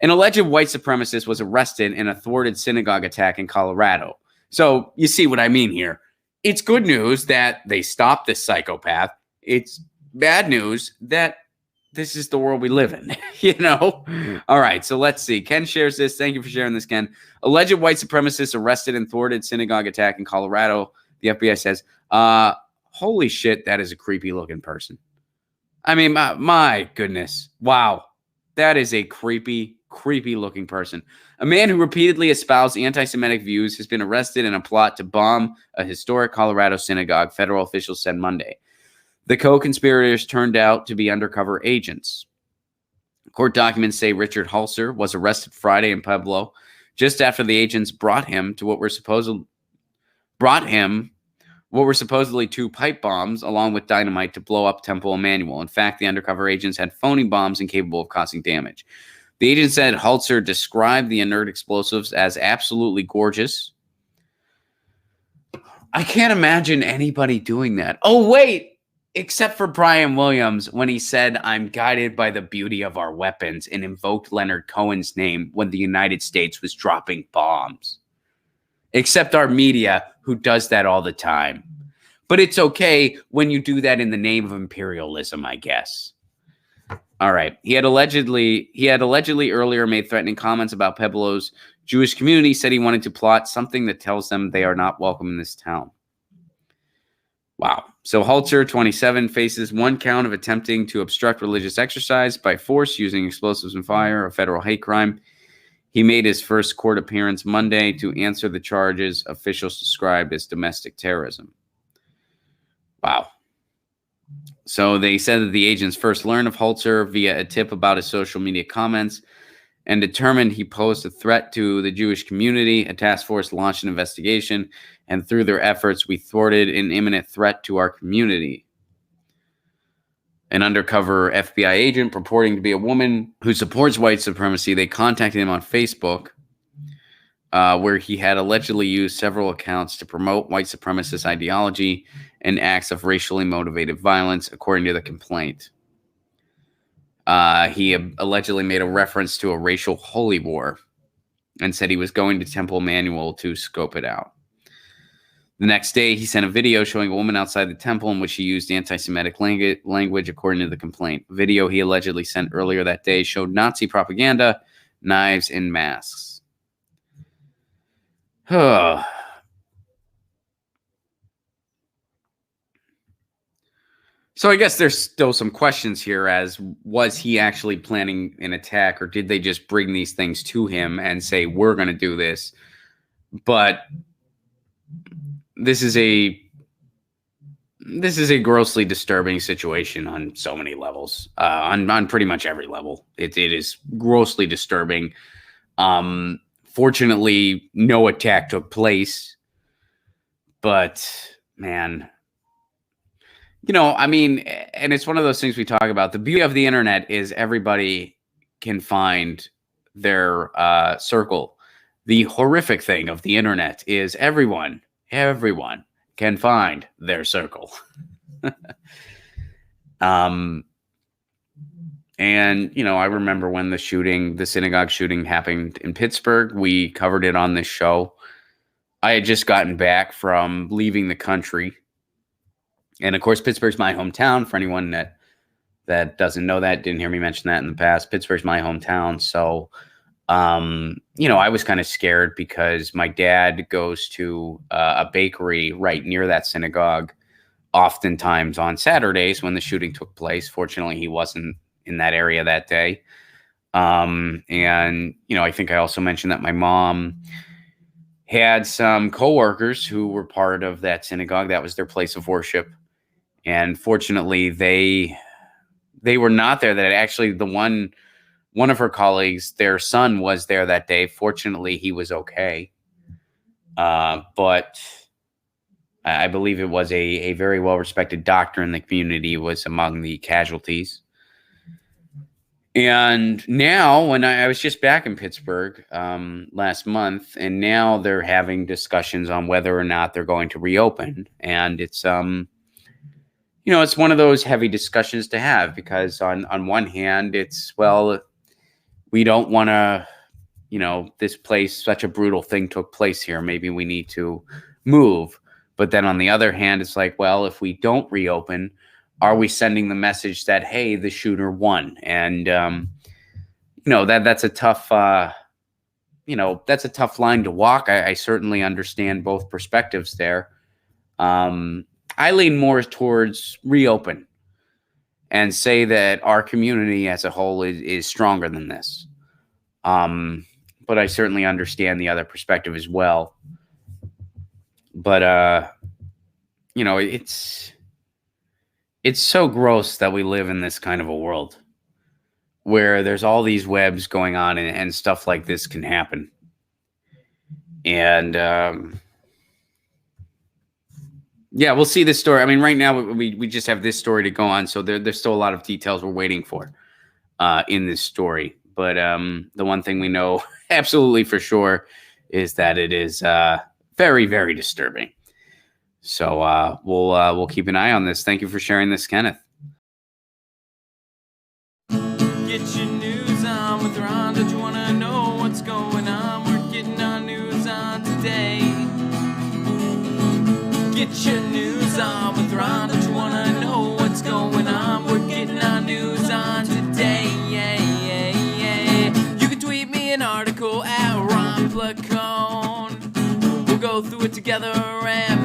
An alleged white supremacist was arrested in a thwarted synagogue attack in Colorado. So you see what I mean here. It's good news that they stopped this psychopath. It's bad news that this is the world we live in, All right, so let's see. Ken shares this. Thank you for sharing this, Ken. Alleged white supremacist arrested in thwarted synagogue attack in Colorado. The FBI says, holy shit, that is a creepy looking person. I mean, my goodness. Wow. That is a creepy looking person. A man who repeatedly espoused anti-Semitic views has been arrested in a plot to bomb a historic Colorado synagogue, federal officials said Monday. The co-conspirators turned out to be undercover agents. Court documents say Richard Hulser was arrested Friday in Pueblo just after the agents brought him what were supposedly 2 pipe bombs along with dynamite to blow up Temple Emmanuel. In fact, the undercover agents had phony bombs incapable of causing damage. The agent said Hulser described the inert explosives as absolutely gorgeous. I can't imagine anybody doing that. Oh, wait. Except for Brian Williams when he said, I'm guided by the beauty of our weapons and invoked Leonard Cohen's name when the United States was dropping bombs. Except our media, who does that all the time. But it's okay when you do that in the name of imperialism, I guess. All right. He had allegedly earlier made threatening comments about Pueblo's Jewish community, said he wanted to plot something that tells them they are not welcome in this town. Wow. So Hulser, 27, faces 1 count of attempting to obstruct religious exercise by force using explosives and fire, a federal hate crime. He made his first court appearance Monday to answer the charges officials described as domestic terrorism. Wow. So they said that the agents first learned of Hulser via a tip about his social media comments and determined he posed a threat to the Jewish community. A task force launched an investigation, and through their efforts, we thwarted an imminent threat to our community. An undercover FBI agent purporting to be a woman who supports white supremacy, they contacted him on Facebook, where he had allegedly used several accounts to promote white supremacist ideology and acts of racially motivated violence, according to the complaint. He allegedly made a reference to a racial holy war and said he was going to Temple Emmanuel to scope it out. The next day, he sent a video showing a woman outside the temple in which he used anti-Semitic language, according to the complaint. A video he allegedly sent earlier that day showed Nazi propaganda, knives, and masks. So I guess there's still some questions here as was he actually planning an attack, or did they just bring these things to him and say, we're going to do this? But this is a grossly disturbing situation on so many levels, on pretty much every level. It is grossly disturbing. Fortunately, no attack took place, but man, I mean, and it's one of those things we talk about. The beauty of the internet is everybody can find their circle. The horrific thing of the internet is everyone can find their circle. And, I remember when the synagogue shooting happened in Pittsburgh, we covered it on this show. I had just gotten back from leaving the country. And of course, Pittsburgh's my hometown. For anyone that doesn't know that, didn't hear me mention that in the past, Pittsburgh's my hometown. So, I was kind of scared because my dad goes to a bakery right near that synagogue oftentimes on Saturdays when the shooting took place. Fortunately, he wasn't in that area that day. And, I think I also mentioned that my mom had some coworkers who were part of that synagogue. That was their place of worship. And fortunately, they were not there. That actually one of her colleagues, their son was there that day. Fortunately, he was okay. But I believe it was a very well-respected doctor in the community was among the casualties. And now, when I was just back in Pittsburgh last month, and now they're having discussions on whether or not they're going to reopen. And it's it's one of those heavy discussions to have because on one hand, it's, well, we don't want to, this place, such a brutal thing took place here. Maybe we need to move. But then on the other hand, it's like, well, if we don't reopen, are we sending the message that, hey, the shooter won? And, that's a tough, that's a tough line to walk. I certainly understand both perspectives there. I lean more towards reopen and say that our community as a whole is stronger than this. But I certainly understand the other perspective as well. But it's so gross that we live in this kind of a world where there's all these webs going on and stuff like this can happen. And yeah, we'll see this story. I mean, right now we just have this story to go on, so there's still a lot of details we're waiting for in this story. But the one thing we know absolutely for sure is that it is very, very disturbing. So we'll keep an eye on this. Thank you for sharing this, Kenneth. Get your news on with Ron. Don't you want to know what's going on? We're getting our news on today. Get your news on with Ron. Don't you want to know what's going on? We're getting our news on today. You can tweet me an article at Ron Placone. We'll go through it together and